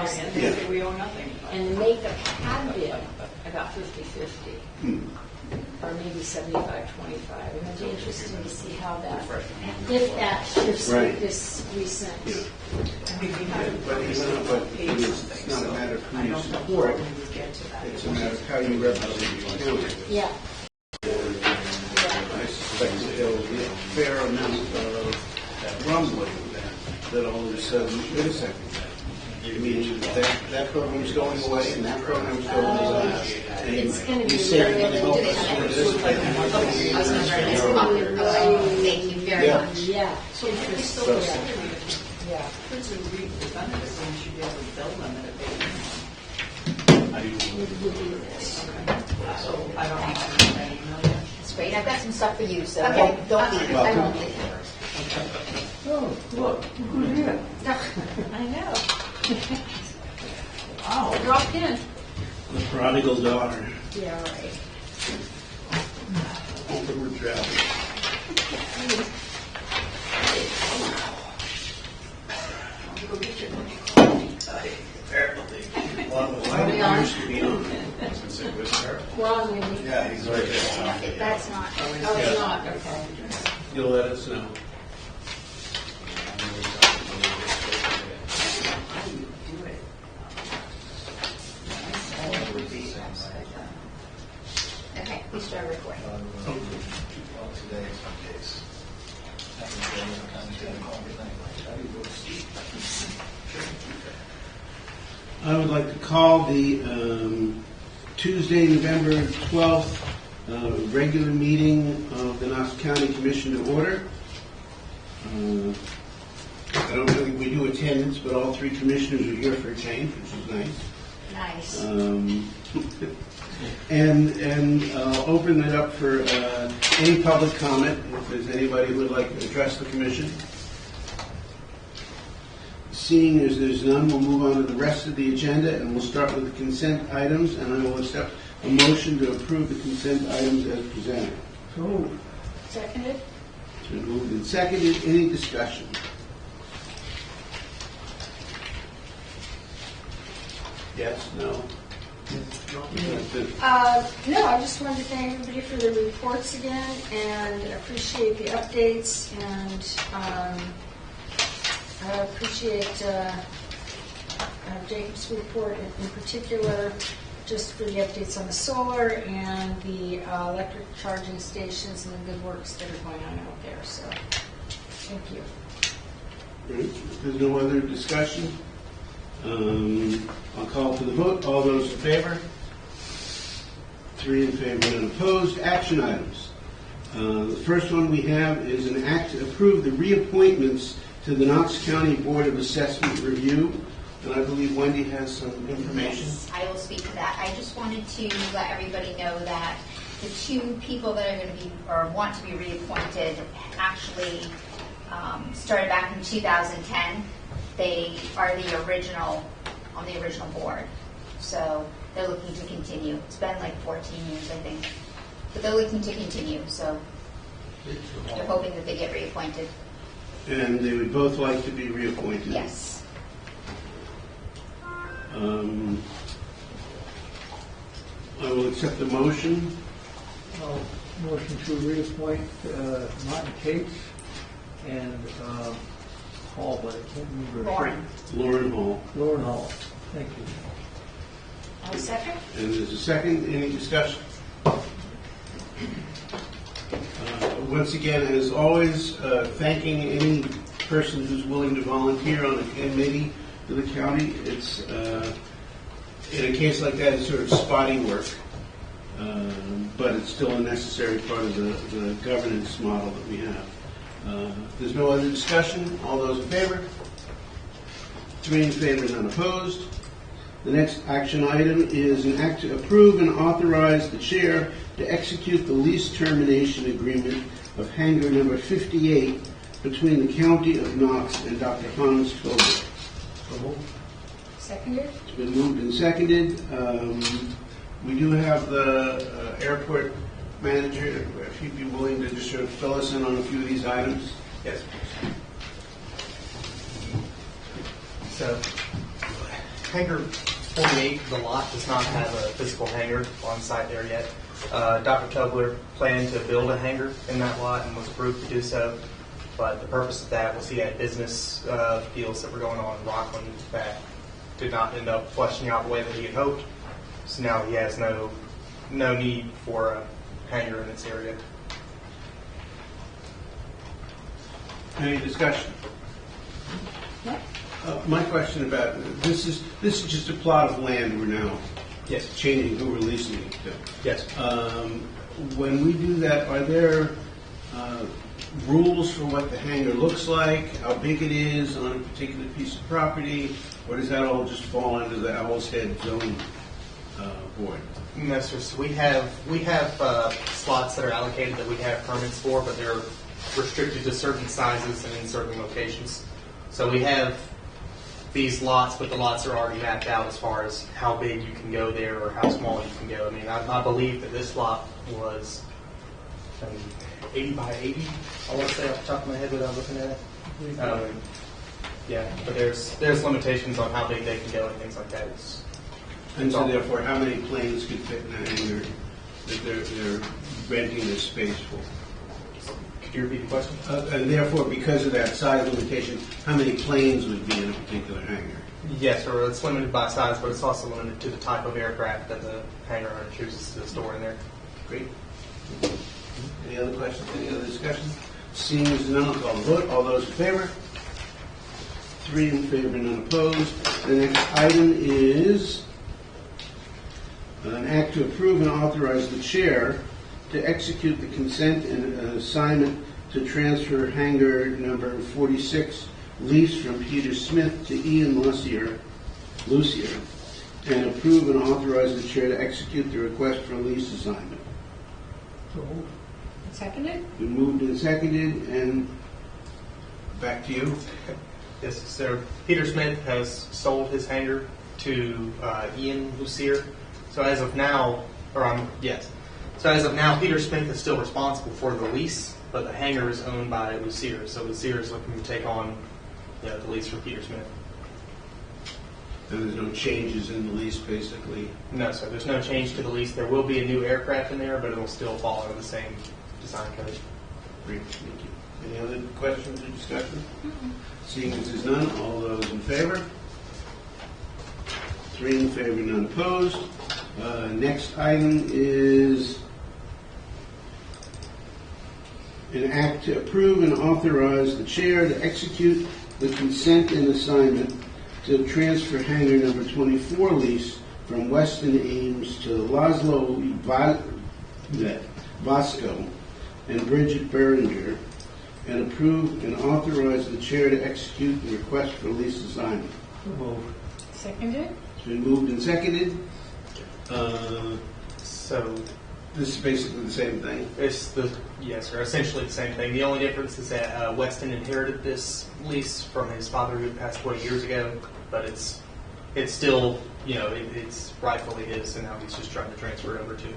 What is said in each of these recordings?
cost. And they say we owe nothing. And the makeup had been about 50-50. Or maybe 75-25. And it'd be interesting to see how that, if that shifts with this recent. But it's not a matter of who you support, it's a matter of how you represent your county. Yeah. I suspect that there will be a fair amount of rumbling that all of a sudden, wait a second. You mean that program's going away and that program's going away? And It's going to be you say very you can help us with this. Thank you very much. Yeah. So if we still So- Yeah. Since we refunded it, then we should be able to bill them at a big So I don't need to do that email yet. That's great. I've got some stuff for you, so Okay. don't leave. I won't leave. Oh, look, who's here? I know. Wow. Dropped in. The prodigal daughter. Yeah, right. Homeward travel. Go get your money. Apparently. Are we on? We're on, maybe. Yeah, he's right there. That's not. Oh, it's not. Okay. You'll let us know. Okay, we start recording. I would like to call the Tuesday, November 12th regular meeting of the Knox County Commission to order. I don't think we do attendance, but all three commissioners are here for a change, which is nice. Nice. And I'll open it up for any public comment, if there's anybody who would like to address the commission. Seeing as there's none, we'll move on to the rest of the agenda, and we'll start with the consent items, and I will accept a motion to approve the consent items as presented. Seconded? It's been moved and seconded. Any discussion? Yes, no? No, I just wanted to thank everybody for their reports again and appreciate the updates and I appreciate Jacob's report in particular, just for the updates on the solar and the electric charging stations and the good works that are going on out there. So, thank you. Right. If there's no other discussion, I'll call for the vote. All those in favor? 3 in favor, none opposed. Action items. The first one we have is an act to approve the reappointments to the Knox County Board of Assessment Review. And I believe Wendy has some information. Yes, I will speak to that. I just wanted to let everybody know that the two people that are going to be or want to be reappointed actually started back in 2010. They are the original on the original board, so they're looking to continue. It's been like 14 years, I think, but they're looking to continue. So they're hoping that they get reappointed. And they would both like to be reappointed. Yes. I will accept the motion. Motion to reappoint Martin Cates and Hall, but I can't remember. Lauren. Lauren Hall. Lauren Hall. Thank you. I'll second. And there's a second. Any discussion? Once again, as always, thanking any person who's willing to volunteer on a committee for the county. It's in a case like that, it's sort of spotty work, but it's still a necessary part of the governance model that we have. If there's no other discussion, all those in favor? 3 in favor, none opposed. The next action item is an act to approve and authorize the chair to execute the lease termination agreement of hangar number 58 between the County of Knox and Dr. Hans Filbert. Seconded? It's been moved and seconded. We do have the airport manager, if he'd be willing to just sort of fill us in on a few of these items. Yes. So, Hangar 48, the lot does not have a physical hangar on site there yet. Dr. Tobler planned to build a hangar in that lot and was approved to do so. But the purpose of that was he had business deals that were going on in Rockland that did not end up fleshing out the way that he had hoped. So now he has no need for a hangar in this area. Any discussion? My question about this is just a plot of land we're now Yes. changing who we're leasing it to. Yes. When we do that, are there rules for what the hangar looks like, how big it is on a particular piece of property, or does that all just fall under the Owl's Head zoning board? No, sir. So we have slots that are allocated that we have permits for, but they're restricted to certain sizes and in certain locations. So we have these lots, but the lots are already mapped out as far as how big you can go there or how small you can go. I mean, I believe that this lot was 80 by 80, I want to say off the top of my head without looking at it. Yeah, but there's limitations on how big they can go and things like that. And so therefore, how many planes could fit in a hangar that they're renting this space for? Could you repeat the question? And therefore, because of that size limitation, how many planes would be in a particular hangar? Yes, or it's limited by size, but it's also limited to the type of aircraft that the hangar owner chooses to store in there. Great. Any other questions? Any other discussion? Seeing as none, I'll call the vote. All those in favor? 3 in favor, none opposed. The next item is an act to approve and authorize the chair to execute the consent and assignment to transfer hangar number 46 lease from Peter Smith to Ian Lucier, and approve and authorize the chair to execute the request for a lease assignment. So moved. Seconded? Been moved and seconded, and back to you. Yes, so Peter Smith has sold his hangar to Ian Lucier. So as of now, So as of now, Peter Smith is still responsible for the lease, but the hangar is owned by Lucier. So Lucier is looking to take on the lease for Peter Smith. And there's no changes in the lease, basically. No, sir. There's no change to the lease. There will be a new aircraft in there, but it will still fall under the same design code. Great, thank you. Any other questions or discussion? Seeing as there's none, all those in favor? 3 in favor, none opposed. Next item is an act to approve and authorize the chair to execute the consent and assignment to transfer hangar number 24 lease from Weston Ames to Laszlo Vasco and Bridget Beringer, and approve and authorize the chair to execute the request for lease assignment. So moved. Seconded? It's been moved and seconded. So This is basically the same thing. yes, sir. Essentially the same thing. The only difference is that Weston inherited this lease from his father who passed away years ago, but it's still, it's rightfully his, and now he's just trying to transfer it over to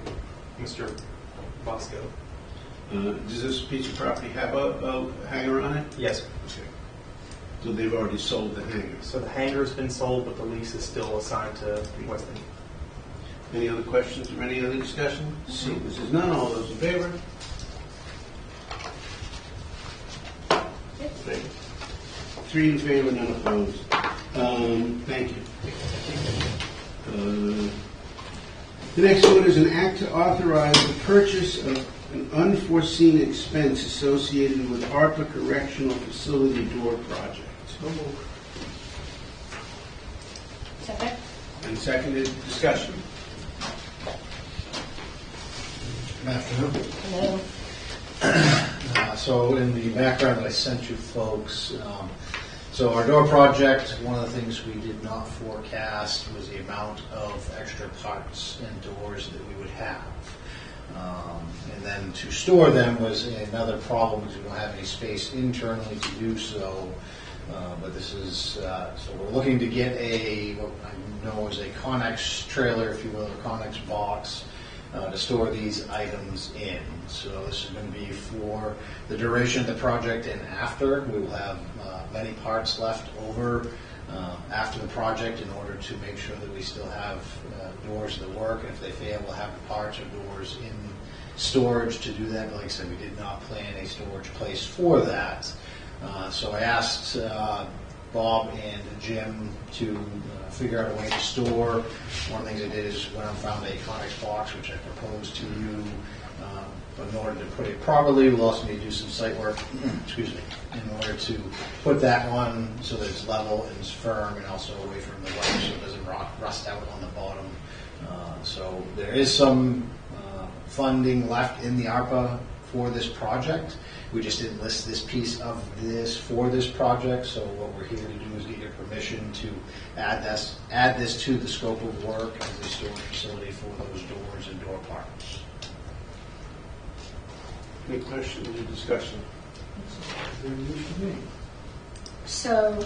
Mr. Bosco. Does this piece of property have a hangar on it? Yes, sir. Okay. So they've already sold the hangar. So the hangar's been sold, but the lease is still assigned to Weston. Any other questions or any other discussion? See, this is none. All those in favor? Okay. 3 in favor, none opposed. Thank you. The next one is an act to authorize the purchase of an unforeseen expense associated with ARPA Correctional Facility Door Project. So moved. Second? And seconded, discussion. Good afternoon. Hello. So in the background that I sent you folks, so our door project, one of the things we did not forecast was the amount of extra parts and doors that we would have. And then to store them was another problem because we don't have any space internally to do so. But this is, so we're looking to get what I know is a Connex trailer, if you will, a Connex box to store these items in. So this is going to be for the duration of the project and after. We will have many parts left over after the project in order to make sure that we still have doors that work. And if they fail, we'll have the parts or doors in storage to do that. But like I said, we did not plan a storage place for that. So I asked Bob and Jim to figure out a way to store. One of the things I did is went and found a Conex box, which I proposed to you. But in order to put it properly, we'll also need to do some site work, excuse me, in order to put that on so that it's level and it's firm and also away from the weather so it doesn't rust out on the bottom. So there is some funding left in the ARPA for this project. We just didn't list this piece of this for this project, so what we're here to do is get your permission to add this to the scope of work as a storage facility for those doors and door parts. Any questions or discussion? Very used to me. So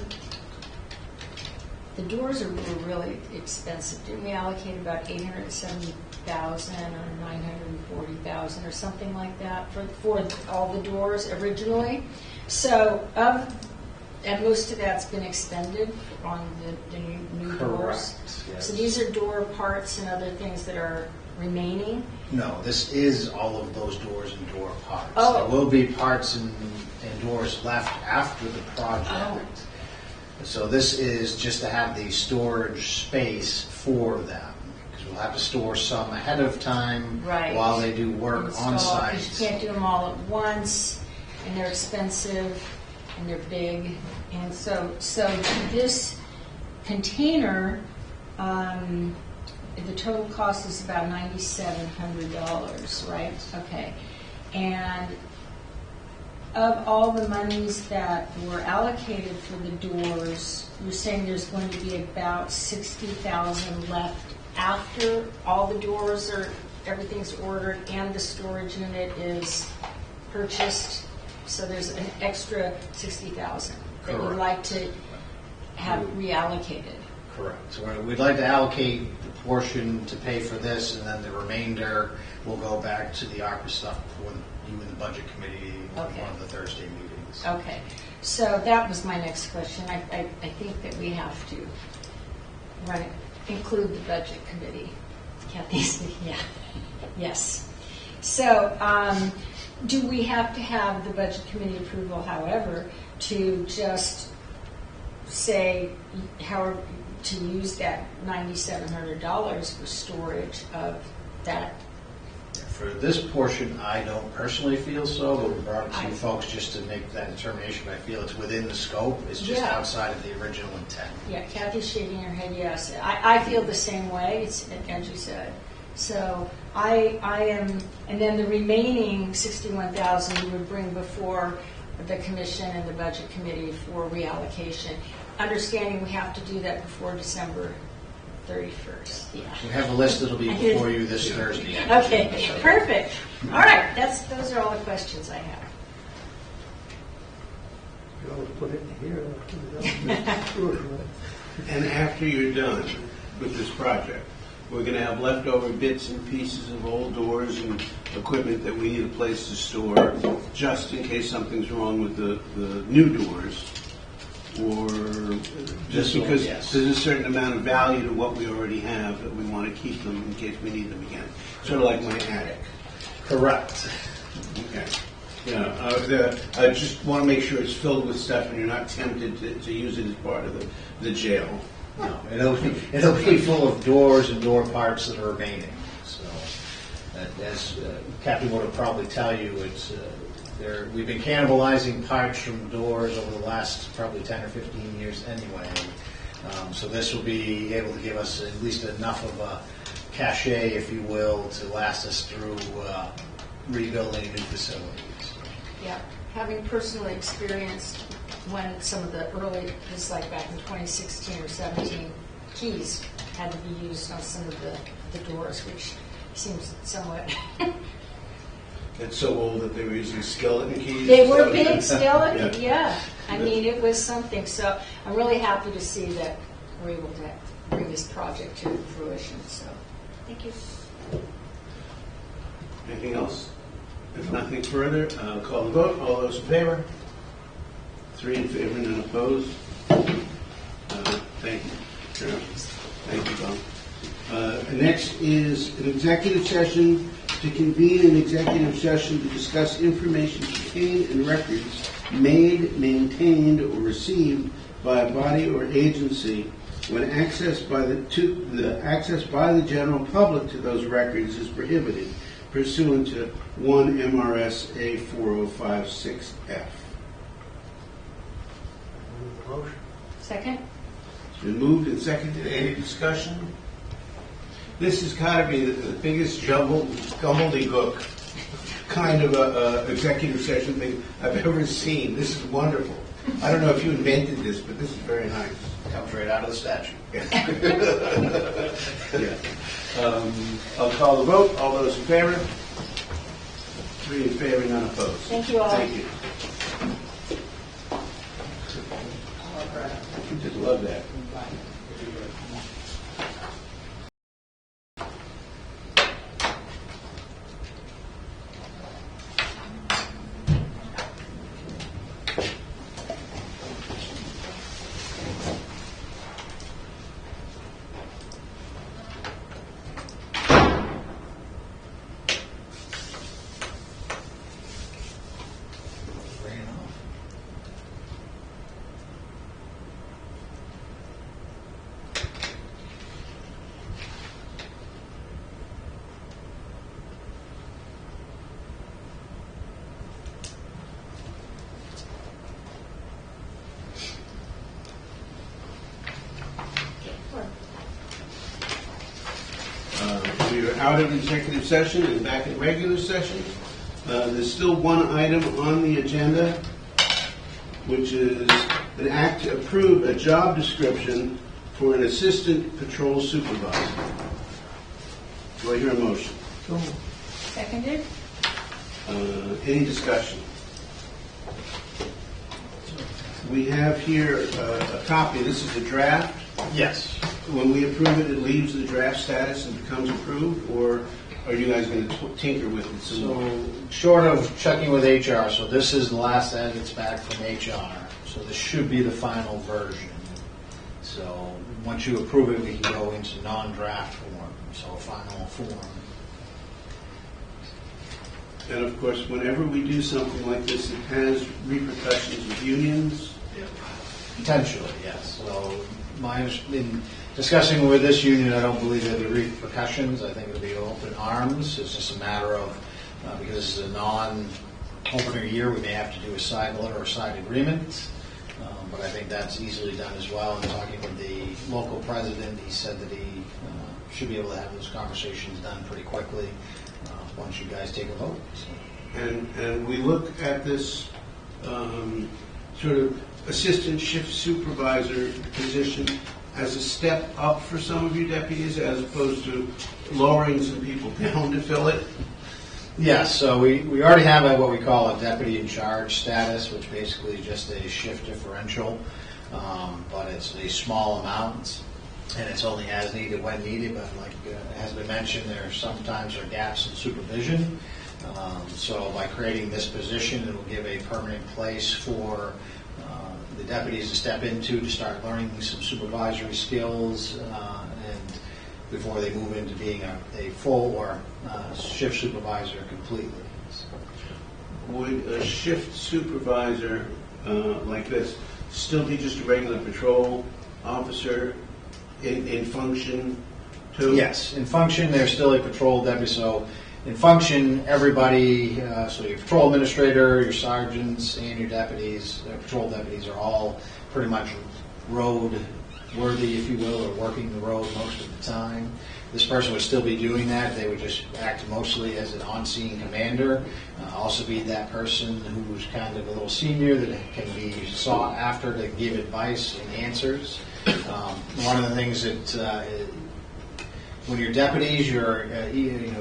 the doors were really expensive. Didn't we allocate about 870,000 or 940,000 or something like that for all the doors originally? So and most of that's been expended on the new doors. Correct, yes. So these are door parts and other things that are remaining. No, this is all of those doors and door parts. Oh. There will be parts and doors left after the project. Oh. So this is just to have the storage space for them. Because we'll have to store some ahead of time Right. while they do work on Install, site. 'cause you can't do them all at once, and they're expensive, and they're big, and so this container, the total cost is about $9,700, right? Okay, and of all the monies that were allocated for the doors, you're saying there's going to be about 60,000 left after all the doors are, everything's ordered and the storage unit is purchased. So there's an extra 60,000 that you'd Correct. like to have reallocated. Correct. So we'd like to allocate the portion to pay for this, and then the remainder will go back to the ARPA stuff for you and the budget committee on Okay. one of the Thursday meetings. Okay, so that was my next question. I think that we have to include the budget committee. Kathy's, yeah, yes. So, do we have to have the budget committee approval, however, to just say how to use that $9,700 for storage of that? For this portion, I don't personally feel so, but we brought it to I- you folks just to make that determination. I feel it's within the scope. It's just Yeah. outside of the original intent. Yeah, Kathy's shaking her head yes. I feel the same way, it's, as you said. So I am, and then the remaining 61,000 you would bring before the commission and the budget committee for reallocation. Understanding we have to do that before December 31st. Yeah. We have a list that'll be before you this Thursday. Okay, perfect. All right, those are all the questions I have. You always put it in here. Put it out. Sure, right. And after you're done with this project, we're going to have leftover bits and pieces of old doors and equipment that we need a place to store, just in case something's wrong with the new doors, or just This one, because yes. there's a certain amount of value to what we already have that we want to keep them in case we need them again. Sort of like my attic. Correct. Okay. Yeah, I just want to make sure it's filled with stuff and you're not tempted to use it as part of the jail. No, it'll be full of doors and door parts that are remaining. So, as Captain would probably tell you, it's we've been cannibalizing parts from doors over the last probably 10 or 15 years anyway. So this will be able to give us at least enough of a cachet, if you will, to last us through rebuilding new facilities. Yeah, having personally experienced when some of the early, just like back in 2016 or 17, keys had to be used on some of the doors, which seems somewhat. It's so old that they were using skeleton keys. They were big skeleton, Yeah. yeah. I mean, it was something. So I'm really happy to see that we're able to bring this project to fruition. So thank you. Anything else? If nothing further, I'll call the vote. All those in favor? 3 in favor, none opposed. Thank you. Sure. Thank you, Bob. Next is an executive session to convene an executive session to discuss information contained in records made, maintained, or received by a body or agency when accessed by the general public to those records is prohibited pursuant to 1 MRSA 4056F. Move the motion. Second? It's been moved and seconded. Any discussion? This has got to be the biggest gobbledygook kind of a executive session thing I've ever seen. This is wonderful. I don't know if you invented this, but this is very nice. Comes right out of the statute. Yeah. I'll call the vote. All those in favor? 3 in favor, none opposed. Thank you all. Thank you. I just love that. Ran off. We are out of executive session and back in regular session. There's still one item on the agenda, which is an act to approve a job description for an assistant patrol supervisor. Do I hear a motion? So moved. Seconded? Any discussion? We have here a copy. This is a draft. Yes. When we approve it, it leaves the draft status and becomes approved, or are you guys going to tinker with it some more? So, short of checking with HR, so this is the last edits back from HR. So this should be the final version. So once you approve it, we can go into non-draft form, so final form. And of course, whenever we do something like this, it has repercussions with unions. Potentially, yes. So in discussing with this union, I don't believe there'll be repercussions. I think it'll be open arms. It's just a matter of, because this is a non-opener year, we may have to do a side letter or side agreement. But I think that's easily done as well. And talking with the local president, he said that he should be able to have those conversations done pretty quickly once you guys take a vote. So. And we look at this sort of assistant shift supervisor position as a step up for some of you deputies, as opposed to lowering some people down to fill it. Yes, so we already have what we call a deputy in charge status, which basically is just a shift differential, but it's a small amount, and it's only as needed when needed, but like has been mentioned, there sometimes are gaps in supervision. So by creating this position, it will give a permanent place for the deputies to step into to start learning some supervisory skills, and before they move into being a full or shift supervisor completely. Would a shift supervisor like this still be just a regular patrol officer in function too? Yes, in function, they're still a patrol deputy. So in function, everybody, so your patrol administrator, your sergeants, and your deputies, patrol deputies are all pretty much road worthy, if you will, or working the road most of the time. This person would still be doing that. They would just act mostly as an on-scene commander. Also be that person who's kind of a little senior that can be sought after to give advice and answers. One of the things that when you're deputies, you're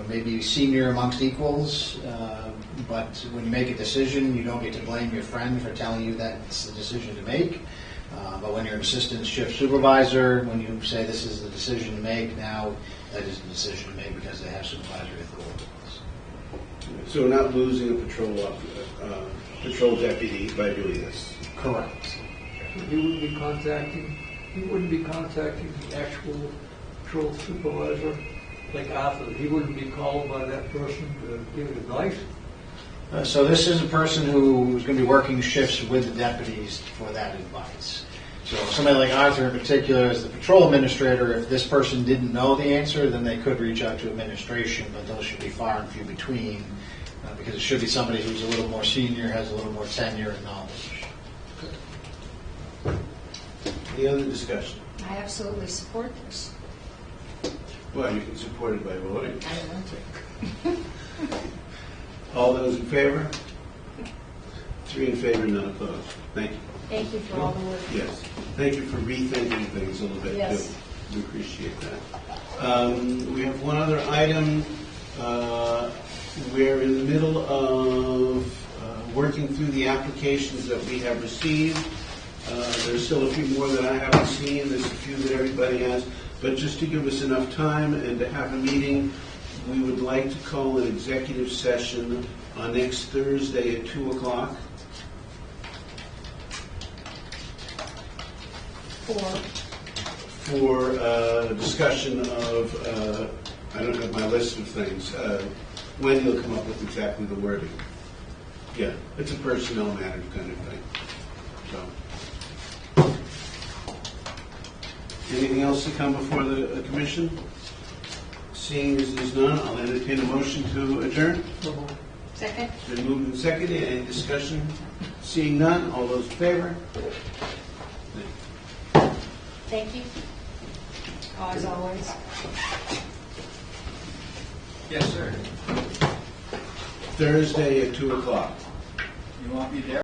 maybe senior amongst equals, but when you make a decision, you don't get to blame your friend for telling you that's the decision to make. But when you're an assistant shift supervisor, when you say this is the decision to make, now that is the decision to make because they have supervisory authority. So we're not losing a patrol deputy by doing this. Correct. You would be contacting he wouldn't be contacting the actual patrol supervisor, like Arthur. He wouldn't be called by that person to give advice. So this is a person who's going to be working shifts with the deputies for that advice. So somebody like Arthur in particular as the patrol administrator, if this person didn't know the answer, then they could reach out to administration, but those should be far and few between because it should be somebody who's a little more senior, has a little more tenure and knowledge. Any other discussion? I absolutely support this. Well, you can support it by voting. I want to. All those in favor? 3 in favor, none opposed. Thank you. Thank you for all the work. Yes. Thank you for rethinking things a little bit, Yes. too. We appreciate that. We have one other item. We're in the middle of working through the applications that we have received. There's still a few more that I haven't seen. There's a few that everybody has. But just to give us enough time and to have a meeting, we would like to call an executive session on next Thursday at 2 o'clock. For discussion of, I don't have my list of things. Wendy will come up with exactly the wording. Yeah, it's a personnel matter kind of thing. So, anything else to come before the commission? Seeing as there's none, I'll entertain a motion to adjourn. Second? Been moved and seconded. Any discussion? Seeing none, all those in favor? Thank you. As always. Yes, sir. Thursday at 2 o'clock. You want me there?